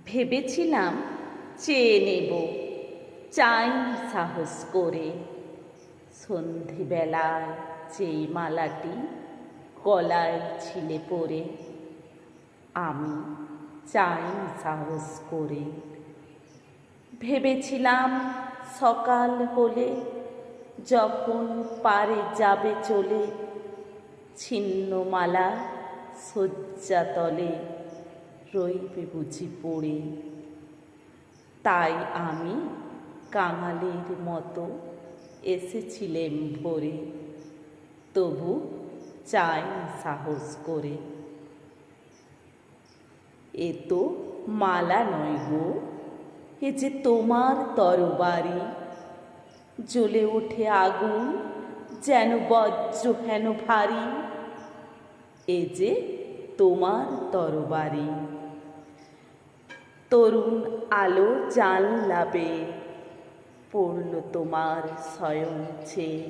ভেবেছিলাম চেয়ে নেব, চাই সাহস করে। সন্ধিবেলায় যেই মালাটি গলায় ছিলে পরে, আমি চাই সাহস করে। ভেবেছিলাম সকাল হলে যখন পারে যাবে চলে, ছিন্ন মালা শয্যাতলে রইবে বুঝি পড়ে। তাই আমি কাঙালির মতো এসেছিলেম ভোরে, তবু চাই সাহস করে। এ তো মালা নয় গো, এ যে তোমার তরবারি। জ্বলে ওঠে আগুন যেন বজ্র হেন ভারী, এ যে তোমার তরবারি। তরুণ আলো জানলা বেয়ে পড়ল তোমার শয়ন ছেয়ে।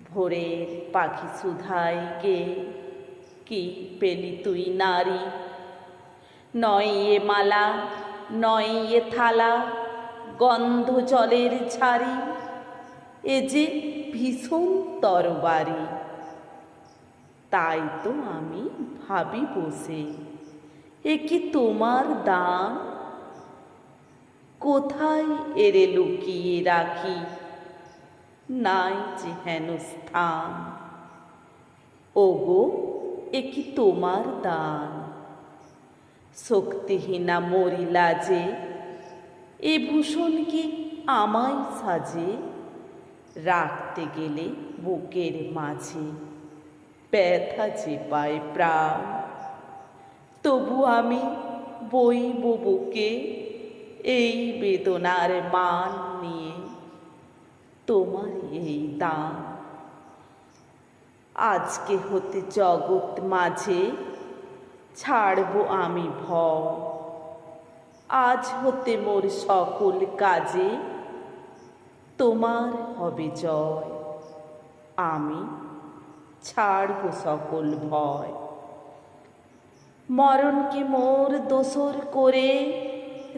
ভোরের পাখি সুধায় গে কি পেলি তুই নারী। নয় এ মালা, নয় এ থালা, গন্ধ জলের ঝাড়ি, এ যে ভীষণ তরবারি। তাই তো আমি ভাবি বসে, এ কি তোমার দান? কোথায় এরে লুকিয়ে রাখি, নাই যে হেন স্থান। ওগো, এ কি তোমার দান? শক্তিহীনা মরি লাজে, এ ভূষণ কি আমায় সাজে? রাখতে গেলে বুকের মাঝে ব্যথা যে পায় প্রাণ, তবু আমি বইব বুকে এই বেদনার মান নিয়ে তোমার এই দান। আজকে হতে জগৎ মাঝে ছাড়ব আমি ভয়, আজ হতে মোর সকল কাজে তোমার হবে জয়। আমি ছাড়ব সকল ভয়। মরণকে মোর দোসর করে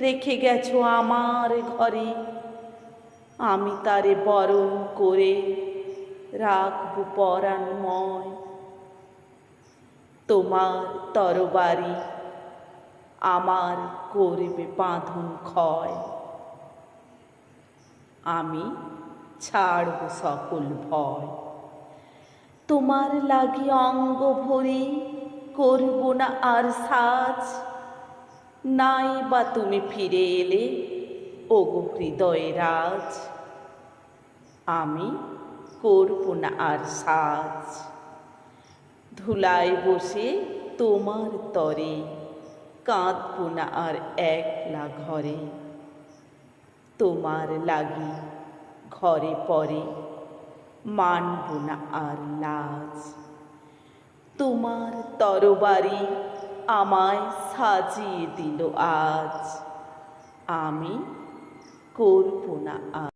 রেখে গেছো আমার ঘরে, আমি তারে বরণ করে রাখব পরাণময়। তোমার তরবারি আমার করবে বাঁধন ক্ষয়, আমি ছাড়ব সকল ভয়। তোমার লাগি অঙ্গ ভরি করব না আর সাজ, নাই বা তুমি ফিরে এলে ওগো হৃদয়ে রাজ। আমি করব না আর সাজ, ধুলায় বসে তোমার তরে কাঁদব না আর একলা ঘরে। তোমার লাগি ঘরে পরে মানব না আর লাজ। তোমার তরবারি আমায় সাজিয়ে দিল আজ, আমি করব না আর।